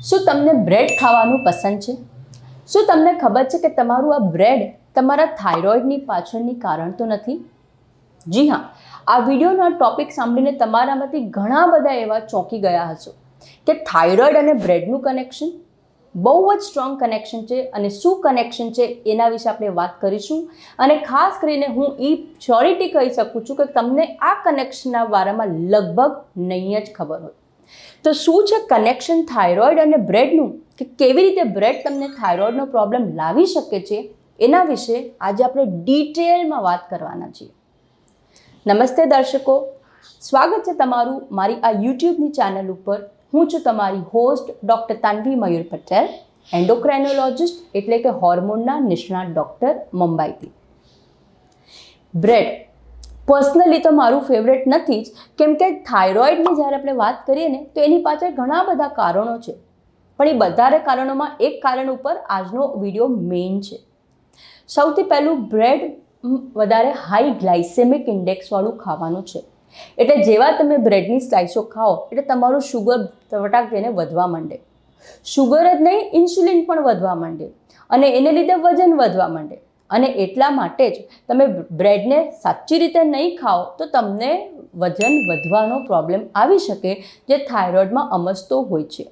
શું તમને બ્રેડ ખાવાનું પસંદ છે? શું તમને ખબર છે કે તમારું આ બ્રેડ તમારા થાઇરોઇડની પાછળની કારણ તો નથી? જી હા, આ વિડીયોનો ટોપિક સાંભળીને તમારામાંથી ઘણા બધા એવા ચોંકી ગયા હશો કે થાઇરોઇડ અને બ્રેડનું કનેક્શન બહુ જ સ્ટ્રોંગ કનેક્શન છે. અને શું કનેક્શન છે એના વિશે આપણે વાત કરીશું. અને ખાસ કરીને હું એ શ્યોરિટી કહી શકું છું કે તમને આ કનેક્શનના બારામાં લગભગ નહીં જ ખબર હોય. તો શું છે કનેક્શન થાઇરોઇડ અને બ્રેડનું, કે કેવી રીતે બ્રેડ તમને થાઇરોઇડનો પ્રોબ્લેમ લાવી શકે છે, એના વિશે આજે આપણે ડિટેલમાં વાત કરવાના છીએ. નમસ્તે દર્શકો, સ્વાગત છે તમારું મારી આ યુટ્યુબની ચેનલ ઉપર. હું છું તમારી હોસ્ટ ડૉક્ટર તાનવી મયુર પટેલ, એન્ડોક્રાઇનોલોજિસ્ટ એટલે કે હોર્મોનના નિષ્ણાત ડૉક્ટર, મુંબઈથી. બ્રેડ પર્સનલી તો મારું ફેવરેટ નથી જ, કેમ કે થાઇરોઇડની જ્યારે આપણે વાત કરીએ ને તો એની પાછળ ઘણા બધા કારણો છે. પણ એ બધા કારણોમાં એક કારણ ઉપર આજનો વિડીયો મેઇન છે. સૌથી પહેલું, બ્રેડ વધારે હાઈ ગ્લાયસેમિક ઇન્ડેક્સવાળું ખાવાનું છે. એટલે જેવા તમે બ્રેડની સ્લાઇસો ખાઓ એટલે તમારું શુગર તવટાક તેને વધવા માંડે. શુગર જ નહીં, ઇન્સ્યુલિન પણ વધવા માંડે અને એને લીધે વજન વધવા માંડે. અને એટલા માટે જ તમે બ્રેડને સાચી રીતે નહીં ખાઓ તો તમને વજન વધવાનો પ્રોબ્લેમ આવી શકે, જે થાઇરોઇડમાં અમસ્તો હોય છે.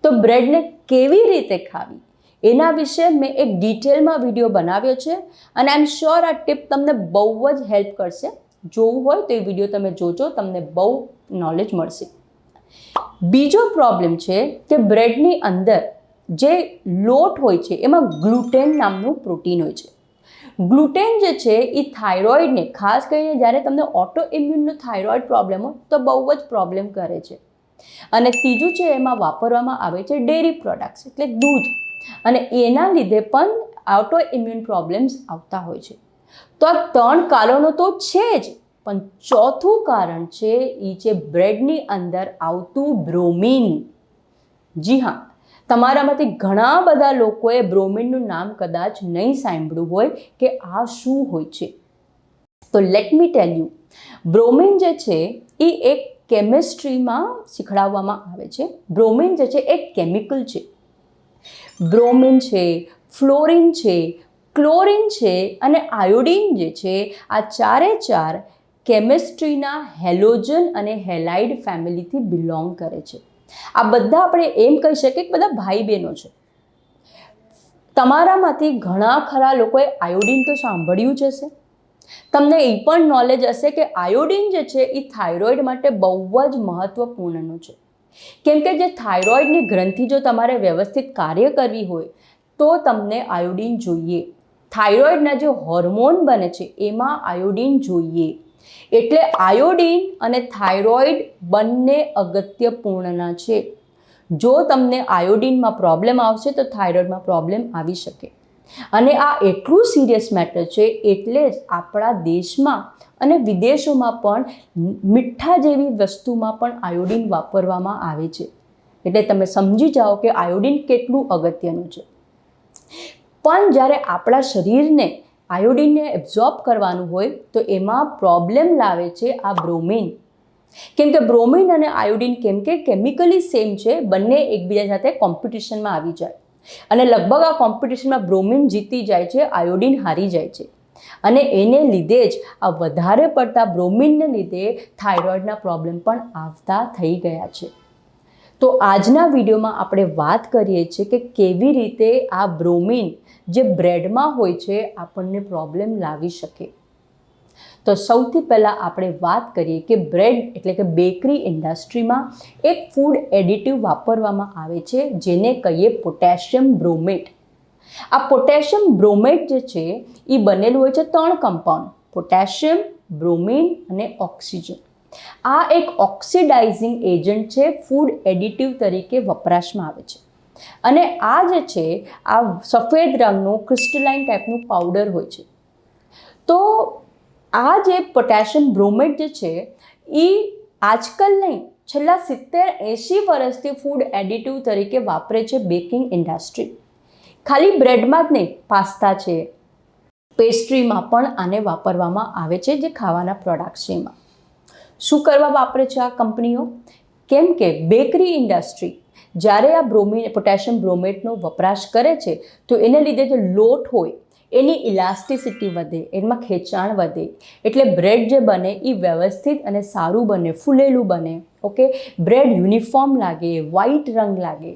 તો બ્રેડને કેવી રીતે ખાવી એના વિશે મેં એક ડિટેલમાં વિડીયો બનાવ્યો છે અને આઈ એમ શ્યોર આ ટિપ તમને બહુ જ હેલ્પ કરશે. જોવું હોય તો એ વિડીયો તમે જોજો, તમને બહુ નોલેજ મળશે. બીજો પ્રોબ્લેમ છે કે બ્રેડની અંદર જે લોટ હોય છે એમાં ગ્લુટેન નામનું પ્રોટીન હોય છે. ગ્લુટેન જે છે એ થાઇરોઇડને, ખાસ કરીને જ્યારે તમને ઓટો ઇમ્યુનનો થાઇરોઇડ પ્રોબ્લેમ હોય તો બહુ જ પ્રોબ્લેમ કરે છે. અને ત્રીજું છે, એમાં વાપરવામાં આવે છે ડેરી પ્રોડક્ટ્સ એટલે દૂધ, અને એના લીધે પણ ઓટો ઇમ્યુન પ્રોબ્લેમ્સ આવતા હોય છે. તો આ 3 કારણો તો છે જ, પણ ચોથું કારણ છે એ છે બ્રેડની અંદર આવતું બ્રોમીન. જી હા, તમારામાંથી ઘણા બધા લોકોએ બ્રોમીનનું નામ કદાચ નહીં સાંભળ્યું હોય કે આ શું હોય છે. તો let me tell you, bromine જે છે એ એક કેમિસ્ટ્રીમાં શીખવાડવામાં આવે છે. બ્રોમીન જે છે એક કેમિકલ છે. બ્રોમીન છે, ફ્લોરિન છે, ક્લોરિન છે અને આયોડિન જે છે, આ ચારે ચાર કેમિસ્ટ્રીના હેલોજન અને હેલાઇડ ફેમિલીથી બિલોંગ કરે છે. આ બધા આપણે એમ કહી શકીએ કે બધા ભાઈ બહેનો છે. તમારામાંથી ઘણા ખરા લોકોએ આયોડિન તો સાંભળ્યું જ હશે. તમને એ પણ નોલેજ હશે કે આયોડિન જે છે એ થાઇરોઇડ માટે બહુ જ મહત્ત્વપૂર્ણનું છે. કેમ કે જે થાઇરોઇડની ગ્રંથિ જો તમારે વ્યવસ્થિત કાર્ય કરવી હોય તો તમને આયોડિન જોઈએ. થાઇરોઇડના જે હોર્મોન બને છે એમાં આયોડિન જોઈએ. એટલે આયોડિન અને થાઇરોઇડ બંને અગત્યપૂર્ણના છે. જો તમને આયોડિનમાં પ્રોબ્લેમ આવશે તો થાઇરોઇડમાં પ્રોબ્લેમ આવી શકે. અને આ એટલું સિરિયસ મેટર છે, એટલે જ આપણા દેશમાં અને વિદેશોમાં પણ મીઠા જેવી વસ્તુમાં પણ આયોડિન વાપરવામાં આવે છે. એટલે તમે સમજી જાઓ કે આયોડિન કેટલું અગત્યનું છે. પણ જ્યારે આપણા શરીરને આયોડિનને એબ્ઝોર્બ કરવાનું હોય તો એમાં પ્રોબ્લેમ લાવે છે આ બ્રોમીન. કેમ કે બ્રોમીન અને આયોડિન કેમ કે કેમિકલી સેમ છે, બંને એકબીજા સાથે કોમ્પિટિશનમાં આવી જાય અને લગભગ આ કોમ્પિટિશનમાં બ્રોમીન જીતી જાય છે, આયોડિન હારી જાય છે. અને એને લીધે જ આ વધારે પડતા બ્રોમીનને લીધે થાઇરોઇડના પ્રોબ્લેમ પણ આવતા થઈ ગયા છે. તો આજના વિડીયોમાં આપણે વાત કરીએ છીએ કે કેવી રીતે આ બ્રોમીન જે બ્રેડમાં હોય છે આપણને પ્રોબ્લેમ લાવી શકે. તો સૌથી પહેલાં આપણે વાત કરીએ કે બ્રેડ એટલે કે બેકરી ઇન્ડસ્ટ્રીમાં એક ફૂડ એડિટિવ વાપરવામાં આવે છે, જેને કહીએ પોટેશિયમ બ્રોમેટ. આ પોટેશિયમ બ્રોમેટ જે છે એ બનેલું હોય છે 3 કમ્પાઉન્ડ: પોટેશિયમ, બ્રોમીન અને ઓક્સિજન. આ એક ઓક્સિડાઇઝિંગ એજન્ટ છે, ફૂડ એડિટિવ તરીકે વપરાશમાં આવે છે. અને આ જે છે આ સફેદ રંગનું ક્રિસ્ટલાઇન ટાઈપનું પાવડર હોય છે. તો આ જે પોટેશિયમ બ્રોમેટ જે છે એ આજકાલ નહીં, છેલ્લા 70-80 વર્ષથી ફૂડ એડિટિવ તરીકે વાપરે છે બેકિંગ ઇન્ડસ્ટ્રી. ખાલી બ્રેડમાં જ નહીં, પાસ્તા છે, પેસ્ટ્રીમાં પણ આને વાપરવામાં આવે છે, જે ખાવાના પ્રોડક્ટ્સ છે એમાં. શું કરવા વાપરે છે આ કંપનીઓ? કેમ કે બેકરી ઇન્ડસ્ટ્રી જ્યારે આ પોટેશિયમ બ્રોમેટનો વપરાશ કરે છે તો એને લીધે જે લોટ હોય એની ઇલાસ્ટિસિટી વધે, એમાં ખેંચાણ વધે, એટલે બ્રેડ જે બને એ વ્યવસ્થિત અને સારું બને, ફૂલેલું બને. ઓકે, બ્રેડ યુનિફોર્મ લાગે, વ્હાઇટ રંગ લાગે.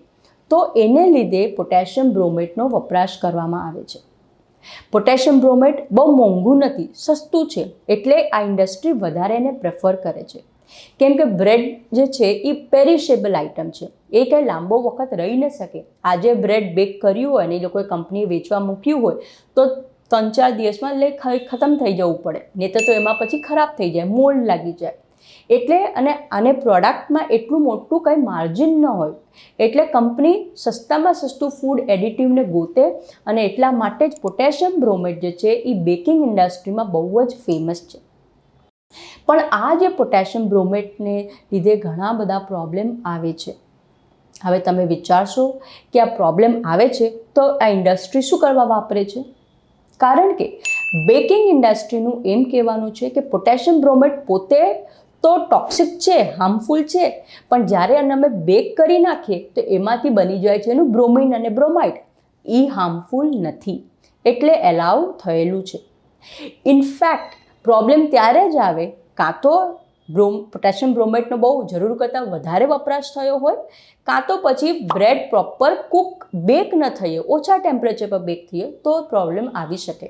તો એને લીધે પોટેશિયમ બ્રોમેટનો વપરાશ કરવામાં આવે છે. પોટેશિયમ બ્રોમેટ બહુ મોંઘું નથી, સસ્તું છે, એટલે આ ઇન્ડસ્ટ્રી વધારે એને પ્રેફર કરે છે. કેમ કે બ્રેડ જે છે એ પેરિશેબલ આઇટમ છે, એ કંઈ લાંબો વખત રહી ન શકે. આજે બ્રેડ બેક કર્યું હોય અને એ લોકોએ કંપનીએ વેચવા મૂક્યું હોય તો 3-4 દિવસમાં ખતમ થઈ જવું પડે, નહીં તો એમાં પછી ખરાબ થઈ જાય, મોલ્ડ લાગી જાય. એટલે અને આને પ્રોડક્ટમાં એટલું મોટું કંઈ માર્જિન ન હોય, એટલે કંપની સસ્તામાં સસ્તું ફૂડ એડિટિવને ગોતે, અને એટલા માટે જ પોટેશિયમ બ્રોમેટ જે છે એ બેકિંગ ઇન્ડસ્ટ્રીમાં બહુ જ ફેમસ છે. પણ આ જે પોટેશિયમ બ્રોમેટને લીધે ઘણા બધા પ્રોબ્લેમ આવે છે. હવે તમે વિચારશો કે આ પ્રોબ્લેમ આવે છે તો આ ઇન્ડસ્ટ્રી શું કરવા વાપરે છે? કારણ કે બેકિંગ ઇન્ડસ્ટ્રીનું એમ કહેવાનું છે કે પોટેશિયમ બ્રોમેટ પોતે તો ટોક્સિક છે, હાર્મફુલ છે, પણ જ્યારે અમે બેક કરી નાખીએ તો એમાંથી બની જાય છે એનું બ્રોમિન અને બ્રોમાઇડ. એ હાર્મફુલ નથી, એટલે એલાઉ થયેલું છે. ઇનફેક્ટ પ્રોબ્લેમ ત્યારે જ આવે કાં તો પોટેશિયમ બ્રોમેટનો બહુ જરૂર કરતાં વધારે વપરાશ થયો હોય, કાં તો પછી બ્રેડ પ્રોપર બેક ન થઈએ, ઓછા ટેમ્પરેચર પર બેક થઈએ તો પ્રોબ્લેમ આવી શકે.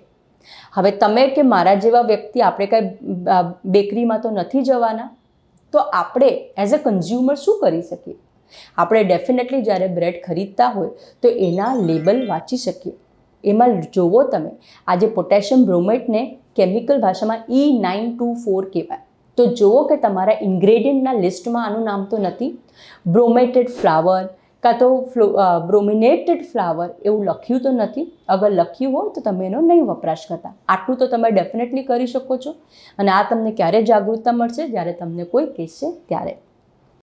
હવે તમે કે મારા જેવા વ્યક્તિ, આપણે કાંઈ બેકરીમાં તો નથી જવાના, તો આપણે એઝ અ કન્ઝ્યુમર શું કરી શકીએ? આપણે ડેફિનેટલી જ્યારે બ્રેડ ખરીદતા હોય તો એના લેબલ વાંચી શકીએ. એમાં જોવો તમે, આજે પોટેશિયમ બ્રોમેટને કેમિકલ ભાષામાં E924 કહેવાય. તો જુઓ કે તમારા ઇન્ગ્રેડિયન્ટના લિસ્ટમાં આનું નામ તો નથી. બ્રોમેટેડ ફ્લાવર કાં તો બ્રોમિનેટેડ ફ્લાવર એવું લખ્યું તો નથી. અગર લખ્યું હોય તો તમે એનો નહીં વપરાશ કરતા. આટલું તો તમે ડેફિનેટલી કરી શકો છો. અને આ તમને ક્યારે જાગૃતતા મળશે? જ્યારે તમને કોઈ કહેશે ત્યારે.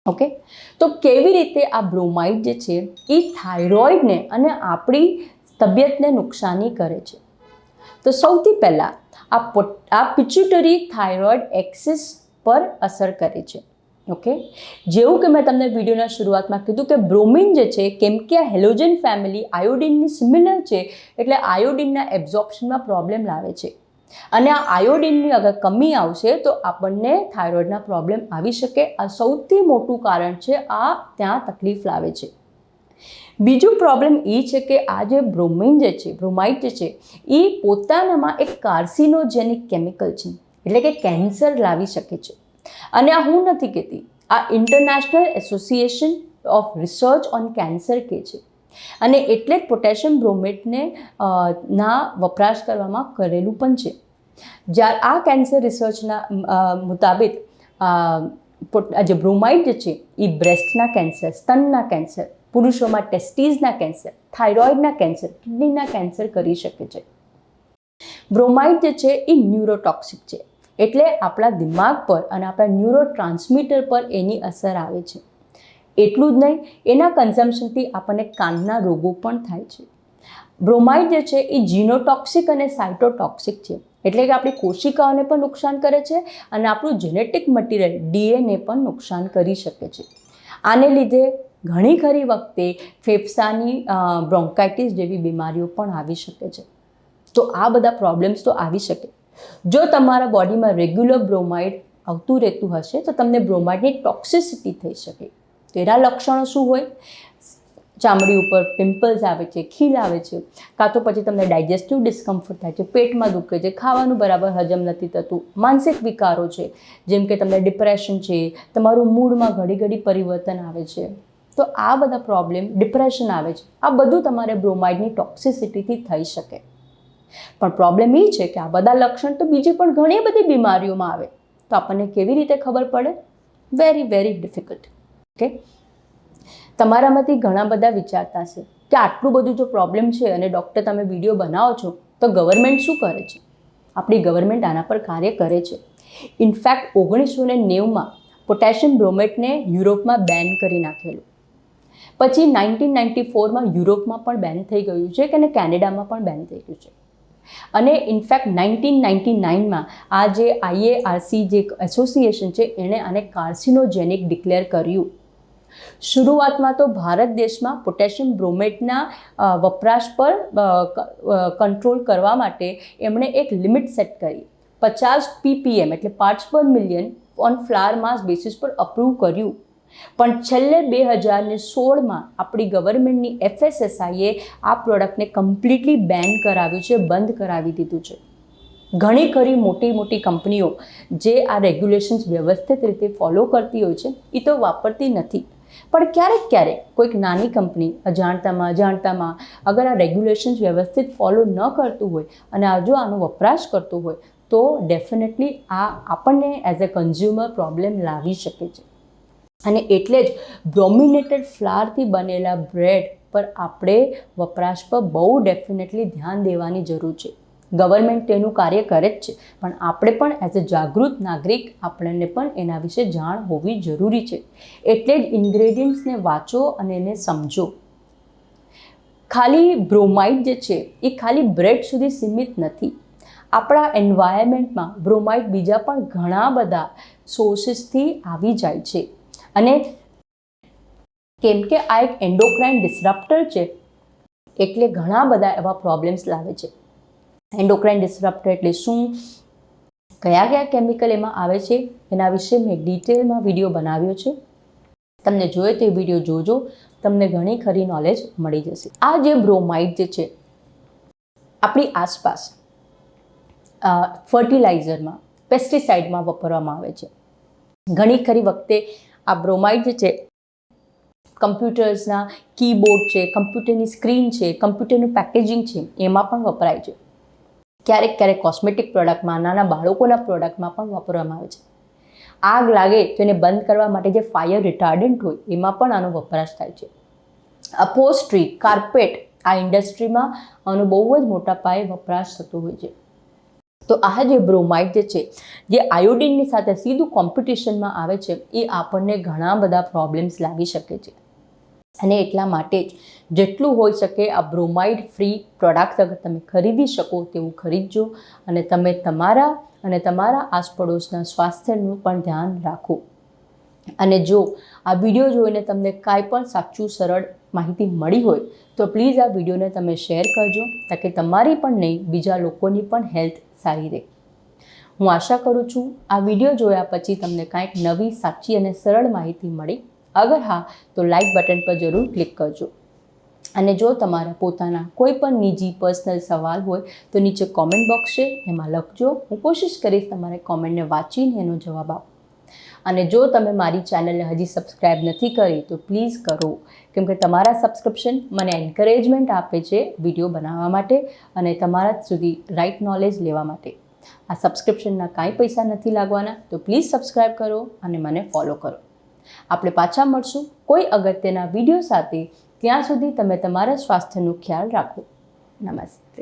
ઓકે, તો કેવી રીતે આ બ્રોમાઇડ જે છે એ થાઇરોઇડને અને આપણી તબિયતને નુકસાની કરે છે? તો સૌથી પહેલાં આ પિચ્યુટરી થાઇરોઇડ એક્સિસ પર અસર કરે છે. ઓકે, જેવું કે મેં તમને વિડીયોના શરૂઆતમાં કીધું કે બ્રોમિન જે છે, કેમ કે આ હેલોજન ફેમિલી આયોડિનની સિમિલર છે, એટલે આયોડિનના એબ્ઝોર્પ્શનમાં પ્રોબ્લેમ લાવે છે. અને આ આયોડિનની અગર કમી આવશે તો આપણને થાઇરોઇડના પ્રોબ્લેમ આવી શકે. આ સૌથી મોટું કારણ છે, આ ત્યાં તકલીફ લાવે છે. બીજું પ્રોબ્લેમ એ છે કે આ જે બ્રોમાઇડ જે છે એ પોતાનામાં એક કાર્સિનોજેનિક કેમિકલ છે, એટલે કે કેન્સર લાવી શકે છે. અને આ હું નથી કહેતી, આ international association of research on cancer કહે છે. અને એટલે જ પોટેશિયમ બ્રોમેટને ના વપરાશ કરવામાં કરેલું પણ છે. જ્યારે આ કેન્સર રિસર્ચના મુતાબિક જે બ્રોમાઇડ જે છે એ બ્રેસ્ટના કેન્સર, સ્તનના કેન્સર, પુરુષોમાં ટેસ્ટીસના કેન્સર, થાઇરોઇડના કેન્સર, કિડનીના કેન્સર કરી શકે છે. બ્રોમાઇડ જે છે એ ન્યુરોટોક્સિક છે, એટલે આપણા દિમાગ પર અને આપણા ન્યુરો ટ્રાન્સમીટર પર એની અસર આવે છે. એટલું જ નહીં, એના કન્ઝમ્પશનથી આપણને કાનના રોગો પણ થાય છે. બ્રોમાઇડ જે છે એ જીનોટોક્સિક અને સાઇટોટોક્સિક છે, એટલે કે આપણી કોશિકાઓને પણ નુકસાન કરે છે અને આપણું જેનેટિક મટીરિયલ DNA પણ નુકસાન કરી શકે છે. આને લીધે ઘણી ખરી વખતે ફેફસાની બ્રોન્કાઇટિસ જેવી બીમારીઓ પણ આવી શકે છે. તો આ બધા પ્રોબ્લેમ્સ તો આવી શકે. જો તમારા બોડીમાં રેગ્યુલર બ્રોમાઇડ આવતું રહેતું હશે તો તમને બ્રોમાઇડની ટોક્સિસિટી થઈ શકે. તો એના લક્ષણો શું હોય? ચામડી ઉપર પિમ્પલ્સ આવે છે, ખીલ આવે છે, કાં તો પછી તમને ડાયજેસ્ટિવ ડિસ્કમ્ફર્ટ થાય છે, પેટમાં દુખે છે, ખાવાનું બરાબર હજમ નથી થતું, માનસિક વિકારો છે, જેમ કે તમને ડિપ્રેશન છે, તમારું મૂડમાં ઘડી ઘડી પરિવર્તન આવે છે. તો આ બધા પ્રોબ્લેમ, ડિપ્રેશન આવે છે, આ બધું તમારે બ્રોમાઇડની ટોક્સિસિટીથી થઈ શકે. પણ પ્રોબ્લેમ એ છે કે આ બધા લક્ષણ તો બીજી પણ ઘણી બધી બીમારીઓમાં આવે, તો આપણને કેવી રીતે ખબર પડે? Very very difficult. ઓકે, તમારામાંથી ઘણા બધા વિચારતા છે કે આટલું બધું જો પ્રોબ્લેમ છે અને ડૉક્ટર તમે વિડીયો બનાવો છો તો ગવર્મેન્ટ શું કરે છે? આપણી ગવર્મેન્ટ આના પર કાર્ય કરે છે. ઇનફેક્ટ 1990માં પોટેશિયમ બ્રોમેટને યુરોપમાં બેન કરી નાખેલું. પછી 1994માં યુરોપમાં પણ બેન થઈ ગયું છે અને કેનેડામાં પણ બેન થઈ ગયું છે. અને ઇનફેક્ટ 1999માં આ જે IARC જે એસોસિએશન છે એણે આને કાર્સિનોજેનિક ડિક્લેર કર્યું. શરૂઆતમાં તો ભારત દેશમાં પોટેશિયમ બ્રોમેટના વપરાશ પર કંટ્રોલ કરવા માટે એમણે એક લિમિટ સેટ કરી 50 ppm એટલે પાર્ટ્સ પર million on flower mass basis પર અપ્રૂવ કર્યું. પણ છેલ્લે 2016માં આપણી ગવર્મેન્ટની FSSAIએ આ પ્રોડક્ટને કમ્પ્લીટલી બેન કરાવ્યું છે, બંધ કરાવી દીધું છે. ઘણી ખરી મોટી કંપનીઓ જે આ રેગ્યુલેશન્સ વ્યવસ્થિત રીતે ફોલો કરતી હોય છે એ તો વાપરતી નથી, પણ ક્યારેક કોઈક નાની કંપની અજાણતામાં અગર આ રેગ્યુલેશન્સ વ્યવસ્થિત ફોલો ન કરતું હોય અને જો આનો વપરાશ કરતું હોય તો ડેફિનેટલી આ આપણને એઝ અ કન્ઝ્યુમર પ્રોબ્લેમ લાવી શકે છે. અને એટલે જ બ્રોમિનેટેડ ફ્લાવરથી બનેલા બ્રેડ પર આપણે વપરાશ પર બહુ ડેફિનેટલી ધ્યાન દેવાની જરૂર છે. ગવર્મેન્ટ તેનું કાર્ય કરે જ છે, પણ આપણે પણ એઝ અ જાગૃત નાગરિક આપણને પણ એના વિશે જાણ હોવી જરૂરી છે. એટલે જ ઇન્ગ્રેડિયન્ટ્સને વાંચો અને એને સમજો. ખાલી બ્રોમાઇડ જે છે એ ખાલી બ્રેડ સુધી સીમિત નથી. આપણા એન્વાયરમેન્ટમાં બ્રોમાઇડ બીજા પણ ઘણા બધા સોર્સિસથી આવી જાય છે. અને કેમ કે આ એક એન્ડોક્રાઇન ડિસ્રપ્ટર છે એટલે ઘણા બધા એવા પ્રોબ્લેમ્સ લાવે છે. એન્ડોક્રાઇન ડિસ્રપ્ટર એટલે શું, કયા કેમિકલ એમાં આવે છે, એના વિશે મેં ડિટેલમાં વિડીયો બનાવ્યો છે. તમને જોઈએ તો એ વિડીયો જોજો, તમને ઘણી ખરી નોલેજ મળી જશે. આ જે બ્રોમાઇડ જે છે આપણી આસપાસ ફર્ટિલાઇઝરમાં, પેસ્ટિસાઇડમાં વાપરવામાં આવે છે. ઘણી ખરી વખતે આ બ્રોમાઇડ જે છે કમ્પ્યુટર્સના કીબોર્ડ છે, કમ્પ્યુટરની સ્ક્રીન છે, કમ્પ્યુટરનું પેકેજિંગ છે એમાં પણ વપરાય છે. ક્યારેક કોસ્મેટિક પ્રોડક્ટમાં, નાના બાળકોના પ્રોડક્ટમાં પણ વાપરવામાં આવે છે. આગ લાગે તો એને બંધ કરવા માટે જે ફાયર રિટાર્ડન્ટ હોય એમાં પણ આનો વપરાશ થાય છે. અપોસ્ટ્રી, કાર્પેટ, આ ઇન્ડસ્ટ્રીમાં આનો બહુ જ મોટા પાયે વપરાશ થતો હોય છે. તો આ જે બ્રોમાઇડ જે છે જે આયોડિનની સાથે સીધું કોમ્પિટિશનમાં આવે છે એ આપણને ઘણા બધા પ્રોબ્લેમ્સ લાવી શકે છે. અને એટલા માટે જ જેટલું હોઈ શકે આ બ્રોમાઇડ ફ્રી પ્રોડક્ટ અગર તમે ખરીદી શકો તેવું ખરીદજો અને તમે તમારા આસપડોશના સ્વાસ્થ્યનું પણ ધ્યાન રાખો. અને જો આ વિડીયો જોઈને તમને કાંઈ પણ સાચું સરળ માહિતી મળી હોય તો પ્લીઝ આ વિડીયોને તમે શેર કરજો તાકે તમારી પણ નહીં બીજા લોકોની પણ હેલ્થ સારી રહે. હું આશા કરું છું આ વિડીયો જોયા પછી તમને કાંઈક નવી, સાચી અને સરળ માહિતી મળી. અગર હા તો લાઇક બટન પર જરૂર ક્લિક કરજો. અને જો તમારા પોતાના કોઈ પણ નિજી પર્સનલ સવાલ હોય તો નીચે કોમેન્ટ બોક્સ છે એમાં લખજો. હું કોશિશ કરીશ તમારે કોમેન્ટને વાંચીને એનો જવાબ આપો. અને જો તમે મારી ચેનલને હજી સબસ્ક્રાઈબ નથી કરી તો પ્લીઝ કરો, કેમ કે તમારા સબસ્ક્રિપ્શન મને એન્કરેજમેન્ટ આપે છે વિડીયો બનાવવા માટે અને તમારા સુધી રાઇટ નોલેજ લેવા માટે. આ સબસ્ક્રિપ્શનના કાંઈ પૈસા નથી લાગવાના, તો પ્લીઝ સબસ્ક્રાઈબ કરો અને મને ફોલો કરો. આપણે પાછા મળશું કોઈ અગત્યના વિડીયો સાથે. ત્યાં સુધી તમે તમારા સ્વાસ્થ્યનો ખ્યાલ રાખો. નમસ્તે.